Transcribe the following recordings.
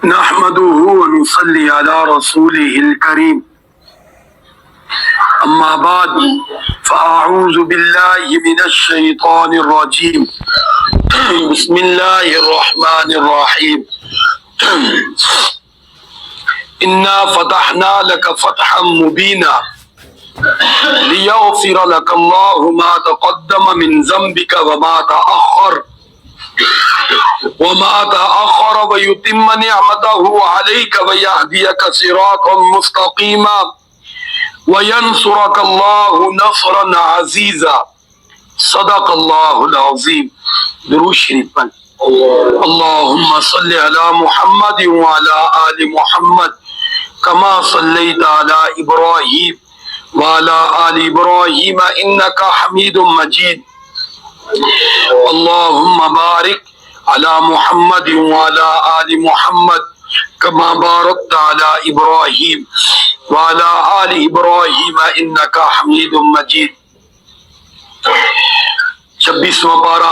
نحمده ونصلي على رسوله الكريم أما بعد فأعوذ بالله من الشيطان الرجيم بسم الله الرحمن الرحيم إنا فتحنا لك فتحا مبينا ليغفر لك الله ما تقدم من ذنبك وما تأخر ويتم نعمته عليك ويهديك صراطا مستقيما وينصرك الله نصرا عزيزا صدق الله العظيم. درود شریف پر اللهم صل على محمد وعلى آل محمد كما صليت على إبراهيم وعلى آل إبراهيم إنك حميد مجيد. اللهم بارك على محمد وعلى آل محمد كما باركت على إبراهيم وعلى آل إبراهيم إنك حميد مجيد. 26واں پارہ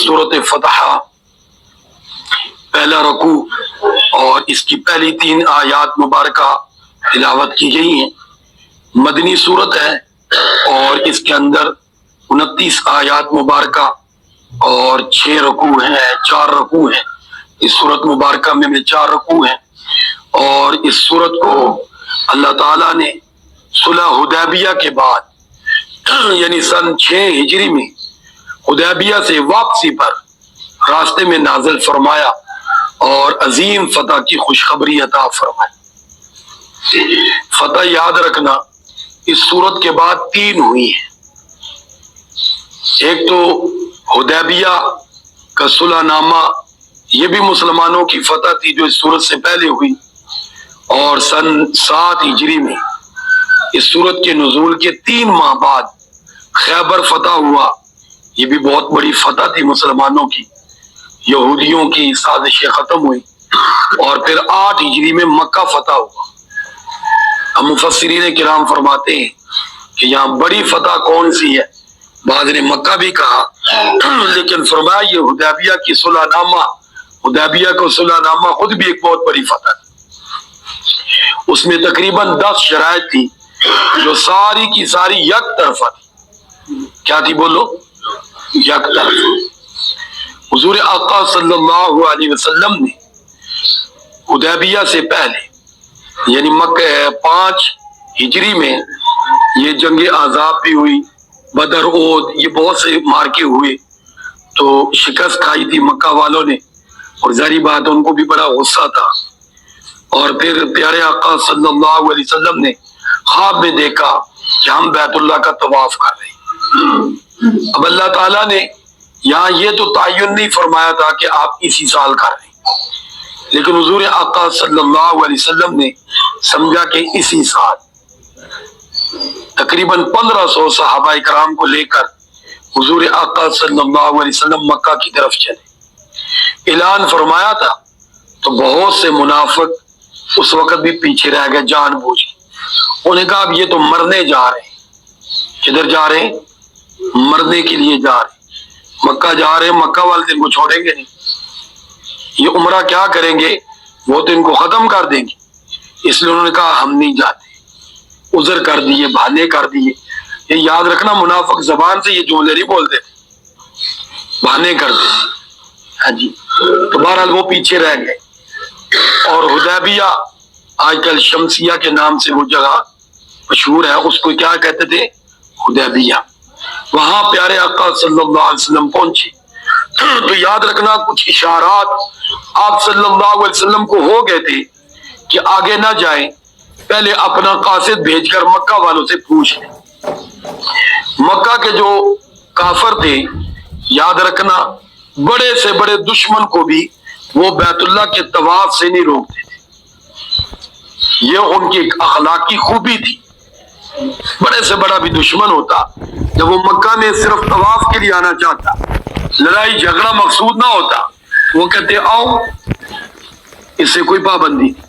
سورۃ فتح، پہلا رکوع اور اس کی پہلی 3 آیات مبارکہ تلاوت کی گئی ہیں. مدنی صورت ہے اور اس کے اندر 29 آیات مبارکہ اور 6 رکوع ہیں، 4 رکوع ہیں. اس صورت مبارکہ میں 4 رکوع ہیں اور اس صورت کو اللہ تعالیٰ نے صلح حدیبیہ کے بعد یعنی سن 6 ہجری میں حدیبیہ سے واپسی پر راستے میں نازل فرمایا اور عظیم فتح کی خوشخبری عطا فرمائی. فتح یاد رکھنا اس صورت کے بعد 3 ہوئی ہیں. ایک تو حدیبیہ کا صلح نامہ، یہ بھی مسلمانوں کی فتح تھی جو اس صورت سے پہلے ہوئی، اور سن 7 ہجری میں اس صورت کے نزول کے 3 ماہ بعد خیبر فتح ہوا. یہ بھی بہت بڑی فتح تھی مسلمانوں کی. یہودیوں کی سازشیں ختم ہوئی اور پھر 8 ہجری میں مکہ فتح ہوا. ہم مفسرین کرام فرماتے ہیں کہ یہاں بڑی فتح کون سی ہے؟ بعض نے مکہ بھی کہا، لیکن فرمایا یہ حدیبیہ کی صلح نامہ، حدیبیہ کو صلح نامہ خود بھی ایک بہت بڑی فتح تھی. اس میں تقریباً 10 شرائط تھی جو ساری کی ساری یک طرفہ تھی. کیا تھی بولو؟ یک طرفہ. حضور آقا صلی اللہ علیہ وسلم نے حدیبیہ سے پہلے یعنی مکہ 5 ہجری میں یہ جنگ احزاب بھی ہوئی، بدر، احد، یہ بہت سے مارکے ہوئے، تو شکست کھائی تھی مکہ والوں نے اور ظاہری بات ان کو بھی بڑا غصہ تھا. اور پھر پیارے آقا صلی اللہ علیہ وسلم نے خواب میں دیکھا کہ ہم بیت اللہ کا طواف کر رہے ہیں. اب اللہ تعالیٰ نے یہاں یہ تو تعین نہیں فرمایا تھا کہ آپ اسی سال کر رہے ہیں، لیکن حضور آقا صلی اللہ علیہ وسلم نے سمجھا کہ اسی سال تقریباً 1500 صحابہ کرام کو لے کر حضور آقا صلی اللہ علیہ وسلم مکہ کی طرف چلے. اعلان فرمایا تھا تو بہت سے منافق اس وقت بھی پیچھے رہ گئے جان بوجھ کے. انہوں نے کہا اب یہ تو مرنے جا رہے ہیں. کدھر جا رہے ہیں؟ مرنے کے لیے جا رہے ہیں. مکہ جا رہے ہیں، مکہ والے ان کو چھوڑیں گے نہیں. یہ عمرہ کیا کریں گے؟ وہ تو ان کو ختم کر دیں گے. اس لیے انہوں نے کہا ہم نہیں جاتے. عذر کر دیے، بہانے کر دیے. یہ یاد رکھنا منافق زبان سے یہ جملے نہیں بولتے تھے، بہانے کرتے. ہاں جی. تو بہرحال وہ پیچھے رہ گئے اور حدیبیہ آج کل شمسیہ کے نام سے وہ جگہ مشہور ہے، اس کو کیا کہتے تھے؟ حدیبیہ. وہاں پیارے آقا صلی اللہ علیہ وسلم پہنچے. تو یاد رکھنا کچھ اشارات آپ صلی اللہ علیہ وسلم کو ہو گئے تھے کہ آگے نہ جائیں، پہلے اپنا قاصد بھیج کر مکہ والوں سے پوچھ لیں. مکہ کے جو کافر تھے یاد رکھنا بڑے سے بڑے دشمن کو بھی وہ بیت اللہ کے طواف سے نہیں روکتے تھے. یہ ان کی ایک اخلاقی خوبی تھی. بڑے سے بڑا بھی دشمن ہوتا، جب وہ مکہ میں صرف طواف کے لیے آنا چاہتا، لڑائی جھگڑا مقصود نہ ہوتا، وہ کہتے آؤ، اس سے کوئی پابندی نہیں.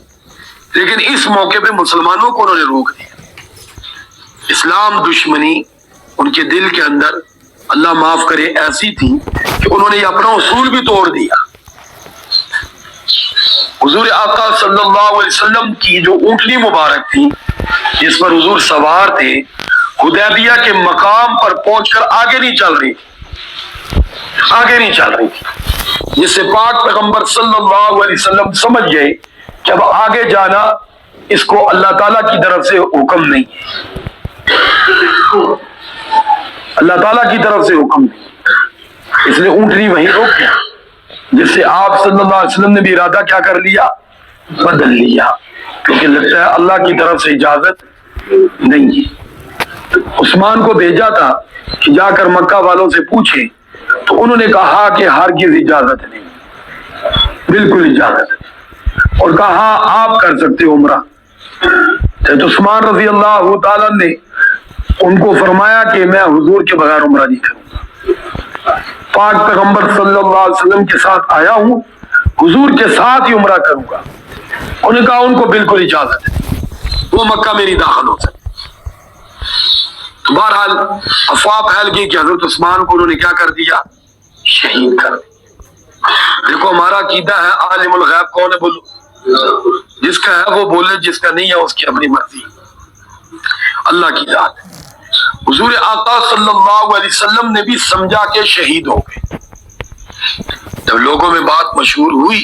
لیکن اس موقع پہ مسلمانوں کو انہوں نے روک دیا. اسلام دشمنی ان کے دل کے اندر اللہ معاف کرے ایسی تھی کہ انہوں نے یہ اپنا اصول بھی توڑ دیا. حضور آقا صلی اللہ علیہ وسلم کی جو اونٹنی مبارک تھی جس پر حضور سوار تھے، حدیبیہ کے مقام پر پہنچ کر آگے نہیں چل رہی تھی، جس سے پاک پیغمبر صلی اللہ علیہ وسلم سمجھ گئے کہ اب آگے جانا اس کو اللہ تعالیٰ کی طرف سے حکم نہیں ہے، اللہ تعالیٰ کی طرف سے حکم نہیں، اس لیے اونٹنی وہیں روک گیا، جس سے آپ صلی اللہ علیہ وسلم نے بھی ارادہ کیا کر لیا، بدل لیا، کیونکہ لگتا ہے اللہ کی طرف سے اجازت نہیں ہے۔ عثمان کو بھیجا تھا کہ جا کر مکہ والوں سے پوچھیں، تو انہوں نے کہا کہ ہرگز اجازت نہیں، بالکل اجازت نہیں، اور کہا آپ کر سکتے ہو عمرہ۔ تو عثمان رضی اللہ تعالیٰ نے ان کو فرمایا کہ میں حضور کے بغیر عمرہ نہیں کروں گا، پاک پیغمبر صلی اللہ علیہ وسلم کے ساتھ آیا ہوں، حضور کے ساتھ ہی عمرہ کروں گا۔ انہوں نے کہا ان کو بالکل اجازت ہے، وہ مکہ میں نہیں داخل ہو سکتے۔ بہرحال افواہ پھیل گئی کہ حضرت عثمان کو انہوں نے کیا کر دیا، شہید کر دیا۔ دیکھو ہمارا عقیدہ ہے عالم الغیب کون ہے، بولو، جس کا ہے وہ بولے، جس کا نہیں ہے اس کی اپنی مرضی، اللہ کی ذات ہے۔ حضور آقا صلی اللہ علیہ وسلم نے بھی سمجھا کہ شہید ہو گئے۔ جب لوگوں میں بات مشہور ہوئی،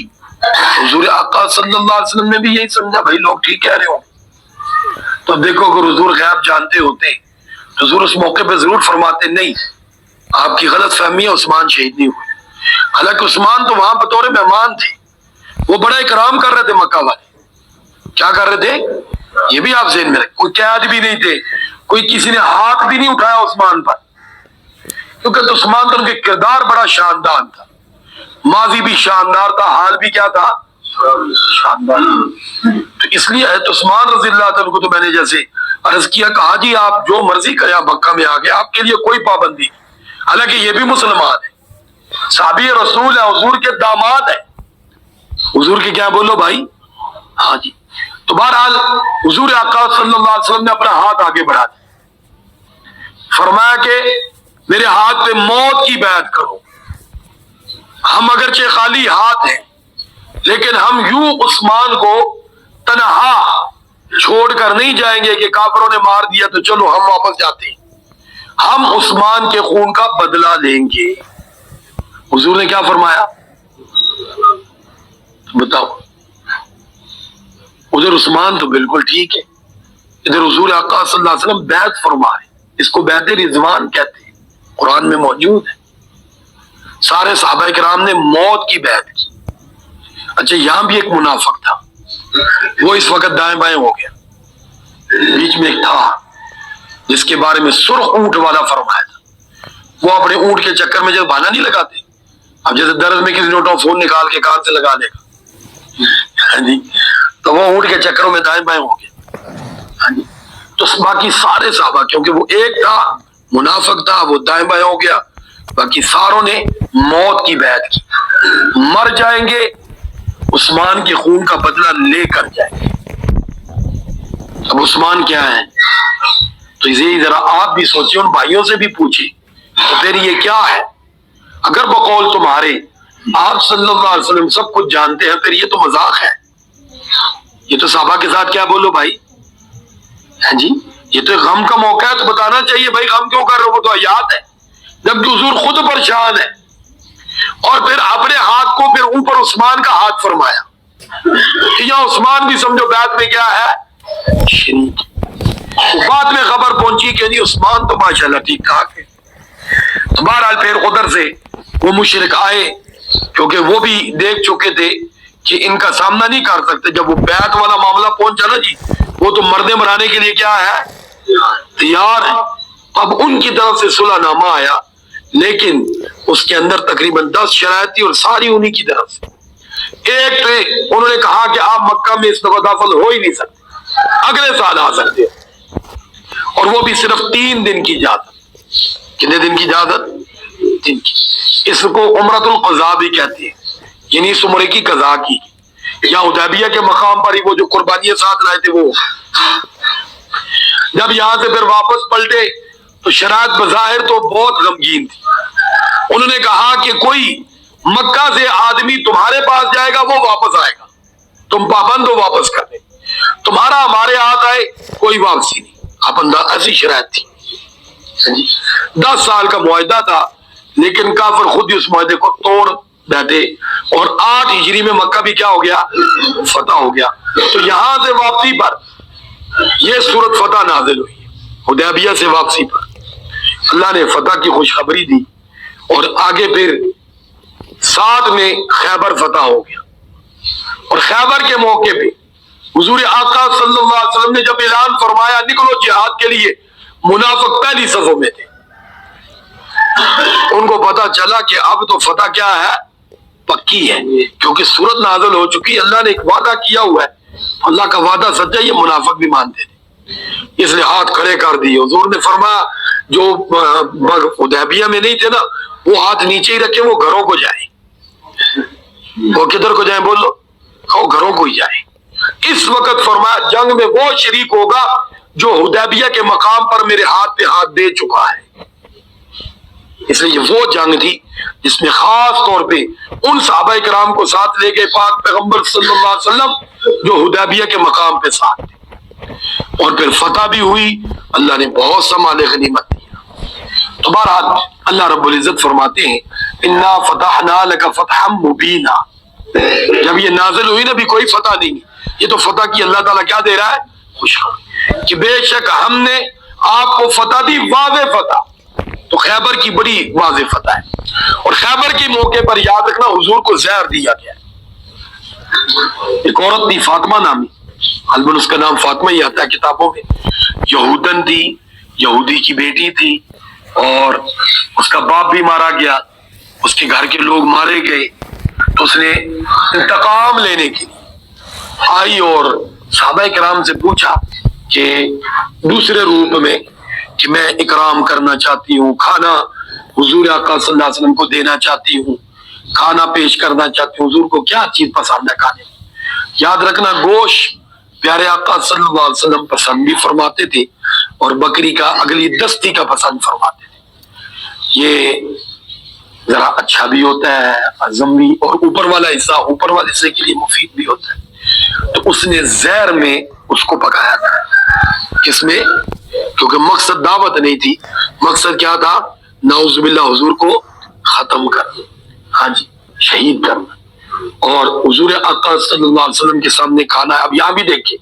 حضور آقا صلی اللہ علیہ وسلم نے بھی یہی سمجھا، بھائی لوگ ٹھیک کہہ رہے ہوں۔ تو اب دیکھو اگر حضور غیب جانتے ہوتے تو حضور اس موقع پہ ضرور فرماتے نہیں، آپ کی غلط فہمی ہے، عثمان شہید نہیں ہوئے۔ حالانکہ عثمان تو وہاں بطور مہمان تھے، وہ بڑا اکرام کر رہے تھے، مکہ والے کیا کر رہے تھے یہ بھی آپ ذہن میں رکھیں، کوئی قید بھی نہیں تھے، کوئی کسی نے ہاتھ بھی نہیں اٹھایا عثمان پر، کیونکہ عثمان تو ان کے کردار بڑا شاندار تھا، ماضی بھی شاندار تھا، حال بھی کیا تھا، شاندار۔ تو اس لیے حضرت عثمان رضی اللہ عنہ کو تو میں نے جیسے عرض کیا، کہا جی آپ جو مرضی کریں، آپ مکہ میں آگے، آپ کے لیے کوئی پابندی نہیں، حالانکہ یہ بھی مسلمان ہے، صحابی رسول ہے، حضور کے داماد ہے، حضور کے کیا بولو بھائی، ہاں جی۔ تو بہرحال حضور آقا صلی اللہ علیہ وسلم نے اپنا ہاتھ آگے بڑھا دیا، فرمایا کہ میرے ہاتھ پہ موت کی بیعت کرو، ہم اگرچہ خالی ہاتھ ہیں لیکن ہم یوں عثمان کو تنہا چھوڑ کر نہیں جائیں گے کہ کافروں نے مار دیا تو چلو ہم واپس جاتے ہیں، ہم عثمان کے خون کا بدلہ لیں گے۔ حضور نے کیا فرمایا بتاؤ، ادھر عثمان تو بالکل ٹھیک ہے، ادھر حضور آقا صلی اللہ علیہ وسلم بیعت فرما رہے، اس کو بیعت رضوان کہتے ہیں، قرآن میں موجود ہے، سارے صحابہ کرام نے موت کی بیعت کی۔ اچھا یہاں بھی ایک منافق تھا، وہ اس وقت دائیں بائیں ہو گیا، بیچ میں ایک تھا جس کے بارے میں سرخ اونٹ والا فرمایا تھا، وہ اپنے اونٹ کے چکر میں جب بہانا نہیں لگاتے، اب جیسے درد میں کسی نے فون نکال کے کان سے لگا لے گا، ہاں جی، تو وہ اونٹ کے چکروں میں دائیں بائیں ہو گیا، ہاں جی۔ تو باقی سارے صحابہ، کیونکہ وہ ایک تھا منافق تھا، وہ دائیں بائیں ہو گیا، باقی ساروں نے موت کی بیعت کی، مر جائیں گے عثمان کے خون کا بدلہ لے کر جائیں گے۔ اب عثمان کیا ہے، تو یہ ذرا آپ بھی سوچیں، ان بھائیوں سے بھی پوچھیں، تو پھر یہ کیا ہے؟ اگر بقول تمہارے آپ صلی اللہ علیہ وسلم سب کچھ جانتے ہیں، پھر یہ تو مذاق ہے، یہ تو صحابہ کے ساتھ کیا بولو بھائی، ہاں جی، یہ تو غم کا موقع ہے، تو بتانا چاہیے بھائی غم کیوں کر رہے ہو، وہ تو حیات ہے، جب حضور خود پریشان ہے، اور پھر اپنے ہاتھ کو پھر اوپر عثمان کا ہاتھ فرمایا، یا عثمان بھی سمجھو بیعت میں کیا ہے، شریک۔ بعد میں خبر پہنچی کہ نہیں عثمان تو ماشاءاللہ ٹھیک ٹھاک ہے۔ تو بہرحال پھر ادھر سے وہ مشرک آئے، کیونکہ وہ بھی دیکھ چکے تھے کہ ان کا سامنا نہیں کر سکتے، جب وہ بیعت والا معاملہ پہنچا نا جی، وہ تو مردے مرانے کے لیے کیا ہے، تیار ہے۔ اب ان کی طرف سے صلح نامہ آیا، لیکن اس کے اندر تقریباً 10 شرائط تھی، اور ساری انہی کی طرف سے۔ ایک تو انہوں نے کہا کہ آپ مکہ میں اس دفعہ داخل ہو ہی نہیں سکتے، اگلے سال آ سکتے ہیں، اور وہ بھی صرف 3 دن کی اجازت۔ کتنے دن کی اجازت؟ 3 کی۔ اس کو عمرۃ القضاء بھی کہتے ہیں، یعنی اس عمرے کی قضاء کی، یا حدیبیہ کے مقام پر ہی وہ جو قربانیاں ساتھ لائے تھے وہ۔ جب یہاں سے پھر واپس پلٹے تو شرائط بظاہر تو بہت غمگین تھی۔ انہوں نے کہا کہ کوئی مکہ سے آدمی تمہارے پاس جائے گا وہ واپس آئے گا، تم پابند ہو واپس کرنے، تمہارا ہمارے ہاتھ آئے کوئی واپسی نہیں. آپ انداز ایسی شرائط تھی. 10 سال کا معاہدہ تھا، لیکن کافر خود ہی اس معاہدے کو توڑ بیٹھے، اور 8 ہجری میں مکہ بھی کیا ہو گیا؟ فتح ہو گیا. تو یہاں سے واپسی پر یہ سورت فتح نازل ہوئی. حدیبیہ سے واپسی پر اللہ نے فتح کی خوشخبری دی، اور آگے پھر 7 میں خیبر فتح ہو گیا. اور خیبر کے موقع پہ حضور آقا صلی اللہ علیہ وسلم نے جب اعلان فرمایا نکلو جہاد کے لیے، منافق پہلی صفوں میں تھے. ان کو پتا چلا کہ اب تو فتح کیا ہے؟ پکی ہے، کیونکہ سورت نازل ہو چکی. اللہ نے ایک وعدہ کیا ہوا ہے، اللہ کا وعدہ سچا. یہ منافق بھی مانتے تھے، اس لیے ہاتھ کھڑے کر دیے. حضور نے فرمایا جو حدیبیہ میں نہیں تھے نا، وہ ہاتھ نیچے ہی رکھے، وہ گھروں کو جائیں. وہ کدھر کو جائیں؟ بولو. وہ گھروں کو ہی جائیں. اس وقت فرمایا جنگ میں وہ شریک ہوگا جو حدیبیہ کے مقام پر میرے ہاتھ پہ ہاتھ دے چکا ہے. اس لیے یہ وہ جنگ تھی جس میں خاص طور پہ ان صحابہ کرام کو ساتھ لے گئے پاک پیغمبر صلی اللہ علیہ وسلم جو حدیبیہ کے مقام پہ ساتھ تھے. اور پھر فتح بھی ہوئی، اللہ نے بہت سا مال غنیمت دیا. تو بہرحال اللہ رب العزت فرماتے ہیں انا فتحنا لک فتحا مبینا. جب یہ نازل ہوئی نا بھی کوئی فتح نہیں، یہ تو فتح کی اللہ تعالیٰ کیا دے رہا ہے؟ خوشخبری کہ بے شک ہم نے آپ کو فتح دی، واضح فتح. تو خیبر کی بڑی واضح فتح ہے. اور خیبر کے موقع پر یاد رکھنا حضور کو زہر دیا گیا. ایک عورت تھی فاطمہ نامی، غالباً اس کا نام فاطمہ ہی آتا ہے کتابوں میں. یہودن تھی، یہودی کی بیٹی تھی، اور اس کا باپ بھی مارا گیا، اس کے گھر کے لوگ مارے گئے. تو اس نے انتقام لینے کے لیے آئی اور صحابہ کرام سے پوچھا کہ دوسرے روپ میں کہ میں اکرام کرنا چاہتی ہوں، کھانا حضور آقا صلی اللہ علیہ وسلم کو دینا چاہتی ہوں، کھانا پیش کرنا چاہتی ہوں. حضور کو کیا چیز پسند ہے کھانے میں؟ یاد رکھنا گوشت پیارے آقا صلی اللہ علیہ وسلم پسند بھی فرماتے تھے، اور بکری کا اگلی دستی کا پسند فرماتے تھے. یہ ذرا اچھا بھی ہوتا ہے، ہضم بھی، اور اوپر والا حصہ اوپر والے حصے کے لیے مفید بھی ہوتا ہے. تو اس نے زہر میں اس کو پکایا تھا. کس میں؟ کیونکہ مقصد دعوت نہیں تھی، مقصد کیا تھا؟ نعوذ باللہ حضور کو ختم کرنا، ہاں جی، شہید کرنا. اور حضور آقا صلی اللہ علیہ وسلم کے سامنے کھانا ہے. اب یہاں بھی دیکھیں،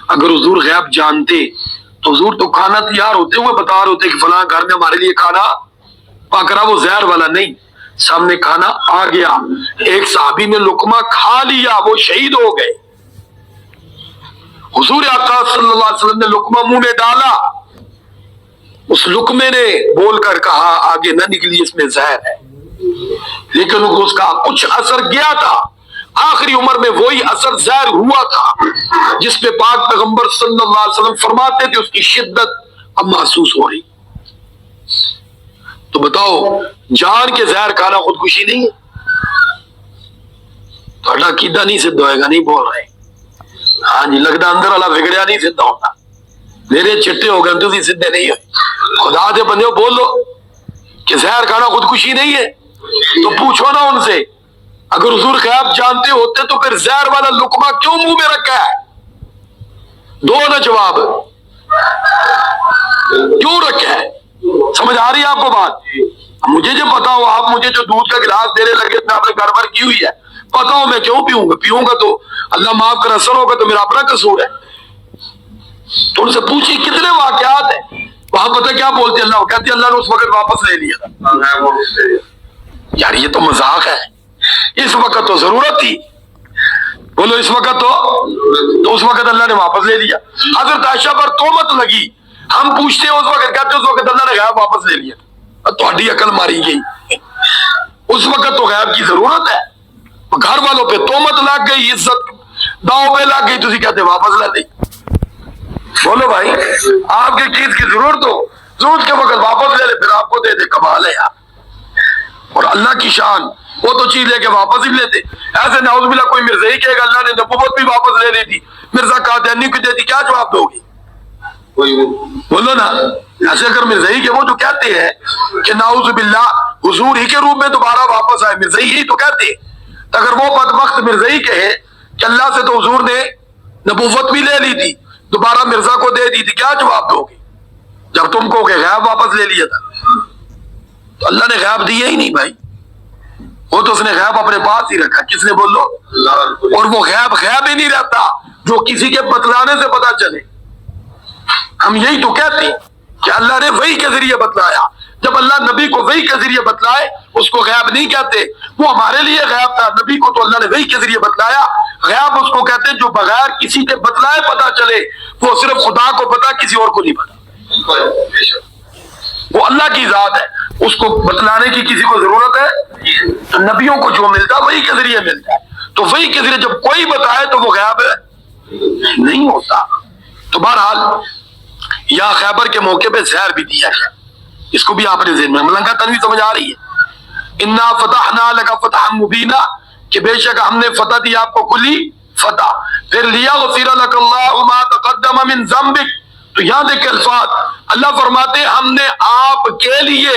اگر حضور غیب جانتے تو حضور تو کھانا تیار ہوتے ہوئے بتا رہے ہوتے کہ فلاں گھر میں ہمارے لیے کھانا پک رہا، وہ زہر والا نہیں. سامنے کھانا آ گیا، ایک صحابی نے لقمہ کھا لیا، وہ شہید ہو گئے. حضور آقا صلی اللہ علیہ وسلم نے لقمہ منہ میں ڈالا، اس لقمے نے بول کر کہا آگے نہ نکلی، اس میں زہر ہے. لیکن اس کا کچھ اثر گیا تھا. آخری عمر میں وہی اثر زہر ہوا تھا جس پہ پاک پیغمبر صلی اللہ علیہ وسلم فرماتے تھے اس کی شدت اب محسوس ہو رہی. تو بتاؤ جان کے زہر کھانا خودکشی نہیں ہے؟ تو عقیدہ نہیں سدھ ہوئے گا، نہیں بول رہے. ہاں جی، لگتا اندر والا بگڑیا نہیں سدھا ہوتا. میرے چٹے ہو گئے تو سدھے نہیں ہوئے. خدا دے بندے بول لو کہ زہر کھانا خودکشی نہیں ہے. تو پوچھو نا ان سے، اگر حضور غیب جانتے ہوتے تو پھر زہر والا لقمہ کیوں منہ میں رکھا ہے؟ دو نا جواب، کیوں رکھا ہے؟ سمجھ آ رہی ہے آپ کو بات؟ مجھے جو پتا ہو، آپ مجھے جو دودھ کا گلاس دینے لگے میں آپ نے گڑبڑ کی ہوئی ہے، پتا ہو میں کیوں پیوں گا تو اللہ معاف کر، اثر ہوگا تو میرا اپنا قصور ہے. تو ان سے پوچھی کتنے واقعات ہیں وہاں، پتہ کیا بولتے اللہ کہتے اللہ نے اس وقت واپس لے لیا تھا. یار یہ تو مذاق ہے. اس وقت تو ضرورت تھی، بولو اس وقت تو اس وقت اللہ نے واپس لے لیا. حضرت عائشہ پر تہمت لگی، ہم پوچھتے ہیں اس وقت کہتے اس وقت اللہ نے غیب واپس لے لیا. تہاڈی عقل ماری گئی. اس وقت تو غیب کی ضرورت ہے. گھر والوں پہ تہمت لگ گئی، عزت داؤ پہ لگ گئی، تسی کہتے واپس لے لی. بولو بھائی، آپ کی چیز کی ضرورت ہو، ضرورت کے وقت واپس لے لے، پھر آپ کو دے دے، کمال ہے یار. اور اللہ کی شان، وہ تو چیز لے کے واپس ہی لیتے. ایسے نعوذ باللہ کوئی مرزا ہی کہے گا اللہ نے نبوت بھی واپس لے لی تھی، مرزا قادیانی کو دے دی، کیا جواب دو گی؟ بولو نا. ایسے اگر مرزائی کے وہ جو کہتے ہیں کہ نعوذ باللہ حضور ہی کے روپ میں دوبارہ واپس آئے، مرزائی ہی تو کہتے ہیں. اگر وہ بدبخت مرزائی کہے کہ اللہ سے تو حضور نے نبوت بھی لے لی تھی، دوبارہ مرزا کو دے دی تھی، کیا جواب دو گے جب تم کو کہ غیب واپس لے لیا تھا؟ تو اللہ نے غیب دیا ہی نہیں بھائی، وہ تو اس نے غیب اپنے پاس ہی رکھا. کس نے بولو؟ اور وہ غیب غیب ہی نہیں رہتا جو کسی کے بتلانے سے پتا چلے. ہم یہی تو کہتے ہیں کہ اللہ نے وحی کے ذریعے بتلایا. جب اللہ نبی کو وحی کے ذریعے بتلائے اس کو غیب نہیں کہتے، وہ ہمارے لیے غیب تھا. نبی کو تو اللہ نے وحی کے ذریعے بتلایا. غیب اس کو کہتے ہیں جو بغیر کسی کے بتلائے پتا چلے، وہ صرف خدا کو پتا، کسی اور کو نہیں پتا. وہ اللہ کی ذات ہے، اس کو بتلانے کی کسی کو ضرورت ہے؟ تو نبیوں کو جو ملتا وحی کے ذریعے ملتا ہے. تو وحی کے ذریعے جب کوئی بتائے تو وہ غیب نہیں ہوتا. تو بہرحال یا خیبر کے موقع پہ زہر بھی دیا ہے، اس کو بھی آپ نے ذہن میں ملنگا تنوی سمجھ آ رہی ہے. انا فتحنا لک فتحا مبینا، کہ بے شک ہم نے فتح دی آپ کو کلی فتح. پھر لیغفر لک اللہ ما تقدم من ذنبک، تو یہاں دیکھ الفاظ اللہ فرماتے ہیں ہم نے آپ کے لیے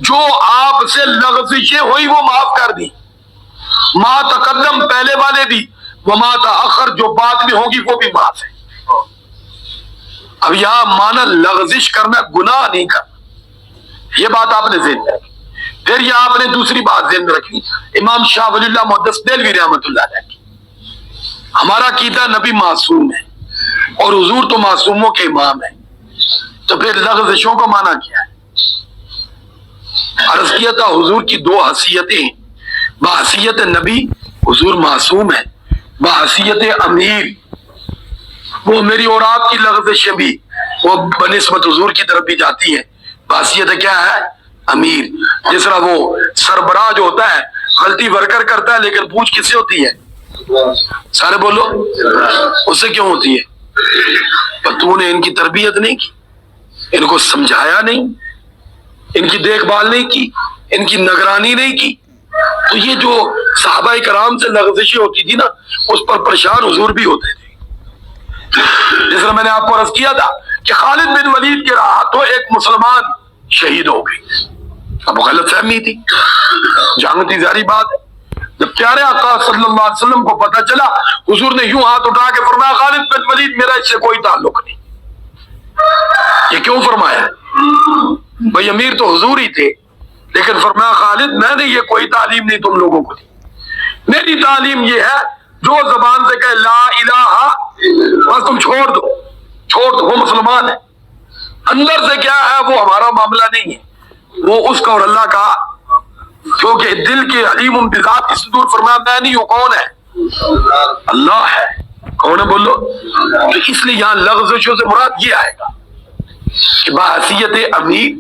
جو آپ سے لغزشیں ہوئی وہ معاف کر دی. ما تقدم پہلے والے بھی، وما تاخر جو بعد میں ہوگی وہ بھی معاف ہے. اب یہاں مانا لغزش کرنا گناہ نہیں کرنا، یہ بات آپ نے ذہن میں رکھی. پھر یہاں آپ نے دوسری بات ذہن میں رکھی، امام شاہ ولی اللہ محدث دہلوی رحمۃ اللہ علیہ کی ہمارا عقیدہ نبی معصوم ہے اور حضور تو معصوموں کے امام ہے. تو پھر لغزشوں کا معنی کیا ہے؟ عرض کیا تھا حضور کی دو حیثیتیں ہیں. بحیثیت نبی حضور معصوم ہے، بحیثیت امیر وہ میری اور آپ کی لغزشیں بھی وہ بنسبت حضور کی طرف بھی جاتی ہے. بحیثیت کیا ہے؟ امیر. جس طرح وہ سربراہ جو ہوتا ہے غلطی ورکر کرتا ہے لیکن پوچھ کس سے ہوتی ہے؟ سارے بولو، اس سے کیوں ہوتی ہے؟ پر تو نے ان کی تربیت نہیں کی، ان کو سمجھایا نہیں، ان کی دیکھ بھال نہیں کی، ان کی نگرانی نہیں کی. تو یہ جو صحابہ کرام سے لغزشیں ہوتی تھی نا اس پر پریشان حضور بھی ہوتے تھے. جس طرح میں نے آپ کو عرض کیا تھا کہ خالد بن ولید کے ہاتھوں ایک مسلمان شہید ہو گئی. اب غلط فہمی تھی، جانتی ظاہری بات ہے. جب پیارے آقا صلی اللہ علیہ وسلم کو پتہ چلا حضور نے یوں ہاتھ اٹھا کے فرمایا خالد بن ولید میرا اس سے کوئی تعلق نہیں. یہ کیوں فرمایا؟ بھائی امیر تو حضور ہی تھے، لیکن فرمایا خالد میں نے یہ کوئی تعلیم نہیں تم لوگوں کو دی. میری تعلیم یہ ہے جو زبان سے کہے لا الہ بس تم چھوڑ دو، وہ مسلمان ہے. اندر سے کیا ہے وہ ہمارا معاملہ نہیں ہے، وہ اس کا اور اللہ کا، کیونکہ دل کے علیم بذات صدور. فرمایا میں نہیں ہوں، کون ہے؟ اللہ ہے. کون ہے بولو؟ تو اس لیے یہاں لغزشوں سے مراد یہ آئے گا کہ بحیثیت امیر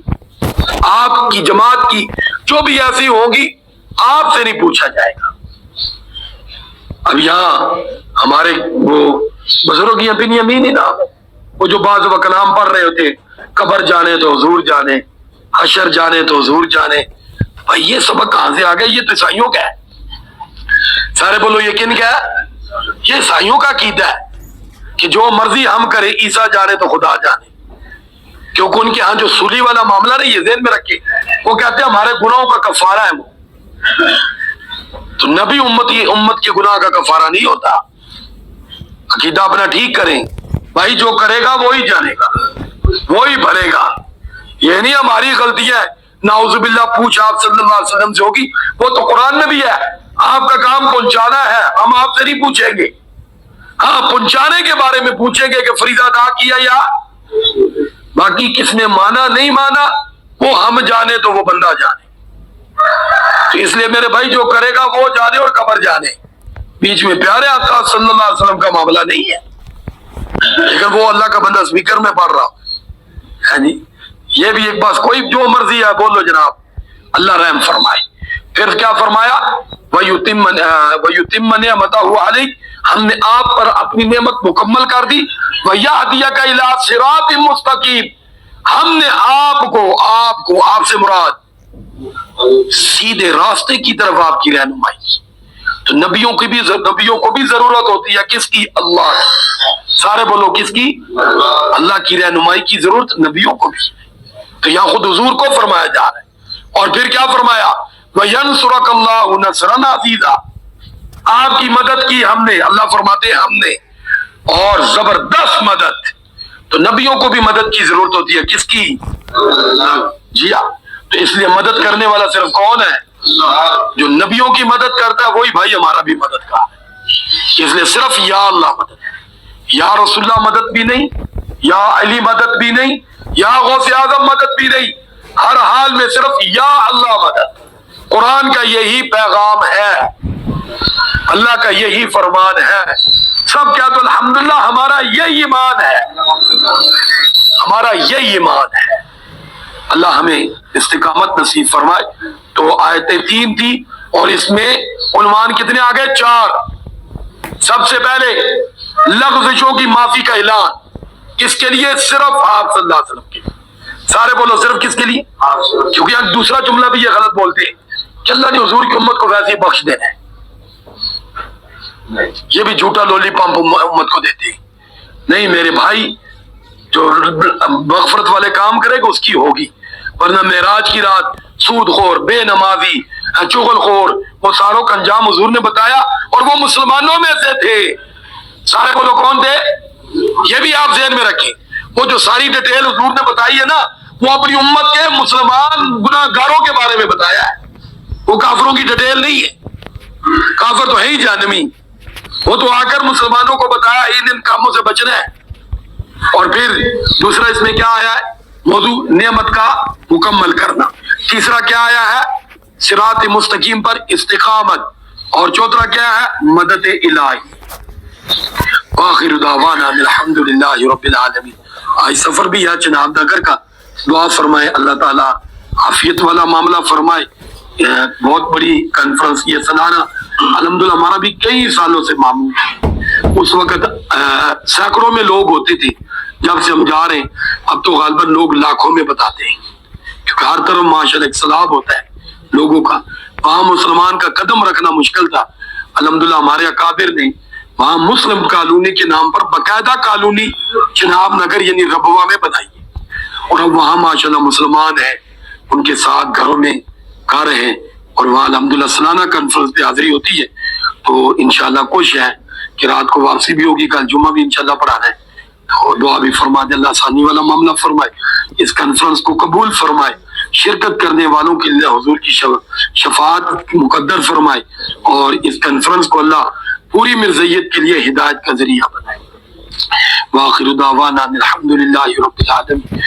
آپ کی جماعت کی جو بھی ایسی ہوگی آپ سے نہیں پوچھا جائے گا. اب یہاں ہمارے وہ بزرگ اپنی امین ہی نا، وہ جو بعض وقت کلام پڑھ رہے ہوتے قبر جانے تو حضور جانے، حشر جانے تو حضور جانے. بھائی یہ سبق کہاں سے آ گیا؟ یہ تو عیسائیوں کا ہے. سارے بولو یہ کن کا ہے؟ یہ عیسائیوں کا عقیدہ ہے کہ جو مرضی ہم کرے عیسیٰ جانے تو خدا جانے. کیونکہ ان کے ہاں جو سولی والا معاملہ نہیں، یہ ذہن میں رکھے، وہ کہتے ہیں ہمارے گناہوں کا کفارہ ہے وہ. تو نبی امت کے گناہ کا کفارہ نہیں ہوتا. عقیدہ اپنا ٹھیک کریں بھائی، جو کرے گا وہی جانے گا، وہی بھرے گا. یہ نہیں ہماری غلطی ہے نعوذ باللہ پوچھ آپ صلی اللہ علیہ وسلم سے ہوگی، وہ تو قرآن میں بھی ہے آپ کا کام پہنچانا ہے، ہم آپ سے نہیں پوچھیں گے. ہاں پہنچانے کے بارے میں پوچھیں گے کہ فریضہ ادا کیا یا باقی کس نے مانا نہیں مانا وہ ہم جانے تو وہ بندہ جانے. تو اس لیے میرے بھائی جو کرے گا وہ جانے اور قبر جانے، بیچ میں پیارے آقا صلی اللہ علیہ وسلم کا معاملہ نہیں ہے. لیکن وہ اللہ کا بندہ اسپیکر میں پڑھ رہا ہے جی. یہ بھی ایک بات، کوئی جو مرضی ہے بولو جناب، اللہ رحم فرمائے. پھر کیا فرمایا؟ وَيُتِمَّ نِعْمَتَهُ عَلَيْكَ، ہم نے آپ پر اپنی نعمت مکمل کر دی. وَيَهْدِيَكَ إِلَىٰ صِرَاطٍ مُسْتَقِيمٍ، ہم نے آپ کو آپ سے مراد سیدھے راستے کی طرف آپ کی رہنمائی کی. تو نبیوں کو بھی ضرورت ہوتی ہے، کس کی؟ اللہ. سارے بولو کس کی؟ اللہ کی رہنمائی کی ضرورت نبیوں کو بھی. تو یہاں خود حضور کو فرمایا جا رہا ہے. اور پھر کیا فرمایا؟ وَيَنْصُرَكَ اللَّهُ نَصْرًا عَزِيزًا، آپ کی مدد کی ہم نے، اللہ فرماتے ہیں ہم نے، اور زبردست مدد۔ تو نبیوں کو بھی مدد کی ضرورت ہوتی ہے، کس کی؟ جی ہاں، تو اس لیے مدد کرنے والا صرف کون ہے؟ جو نبیوں کی مدد کرتا ہے وہی بھائی ہمارا بھی مدد کا ہے۔ اس لیے صرف یا اللہ مدد، یا رسول اللہ مدد بھی نہیں، یا علی مدد بھی نہیں، یا غوث اعظم مدد بھی نہیں، ہر حال میں صرف یا اللہ مدد۔ قرآن کا یہی پیغام ہے، اللہ کا یہی فرمان ہے۔ سب کیا تو الحمدللہ ہمارا یہی ایمان ہے، ہمارا یہی ایمان ہے۔ اللہ ہمیں استقامت نصیب فرمائے۔ تو آیتیں 3 تھی اور اس میں عنوان کتنے آ گئے؟ 4۔ سب سے پہلے لغزشوں کی معافی کا اعلان، کس کے لیے؟ صرف آپ صلی اللہ علیہ وسلم کے لیے۔ سارے بولو صرف کس کے لیے؟ کیونکہ یہاں دوسرا جملہ بھی یہ غلط بولتے ہیں کہ اللہ نے حضور کی امت کو ویسے ہی بخش دینا ہے، یہ بھی جھوٹا لولی پمپ امت کو دیتے ہیں۔ نہیں میرے بھائی، جو مغفرت والے کام کرے گا اس کی ہوگی، ورنہ معراج کی رات سود خور، بے نمازی، چغل خور، وہ ساروں کا انجام حضور نے بتایا، اور وہ مسلمانوں میں سے تھے۔ سارے بولو کون تھے؟ یہ بھی آپ ذہن میں رکھیں، وہ جو ساری ڈیٹیل حضور نے بتائی ہے نا، وہ اپنی امت کے مسلمان گناہ گاروں کے بارے میں بتایا ہے، وہ کافروں کی ڈیٹیل نہیں ہے۔ کافر تو ہے ہی جہنمی، وہ تو آ کر مسلمانوں کو بتایا ان کاموں سے بچنا ہے۔ اور پھر دوسرا اس میں کیا آیا ہے؟ موضوع نعمت کا مکمل کرنا۔ تیسرا کیا آیا ہے؟ صراط مستقیم پر استقامت۔ اور چوتھا کیا ہے؟ مدد الہی۔ آخر دعوانا الحمدللہ رب العالمین۔ آج سفر بھی ہے چناب نگر کا، دعا فرمائے اللہ تعالیٰ عافیت والا معاملہ فرمائے۔ بہت بڑی کانفرنس یہ سالانہ الحمدللہ ہمارا بھی کئی سالوں سے معمول ہے۔ اس وقت سینکڑوں میں لوگ ہوتے تھے، جب سے ہم جا رہے ہیں اب تو غالباً لوگ لاکھوں میں بتاتے ہیں، کیونکہ ہر طرف ماشاءاللہ ایک سلاب ہوتا ہے لوگوں کا۔ وہاں مسلمان کا قدم رکھنا مشکل تھا، الحمدللہ ہمارے اکابر نے وہاں مسلم کالونی کے نام پر باقاعدہ کالونی چناب نگر یعنی ربوہ میں بنائی ہے، اور اب وہاں ماشاءاللہ مسلمان ہیں، ان کے ساتھ گھروں میں گھر ہیں، اور وہاں الحمدللہ سالانہ کانفرنس پہ حاضری ہوتی ہے۔ تو انشاءاللہ کوشش ہے کہ رات کو واپسی بھی ہوگی، کل جمعہ بھی انشاءاللہ پڑھانا ہے، اور دعا بھی فرما دے اللہ آسانی والا معاملہ فرمائے، اس کانفرنس کو قبول فرمائے، شرکت کرنے والوں کے لیے حضور کی شفاعت مقدر فرمائے، اور اس کانفرنس کو اللہ پوری مرزیت کے لیے ہدایت کا ذریعہ بنائے۔ وآخر دعوانا الحمدللہ رب العالمین۔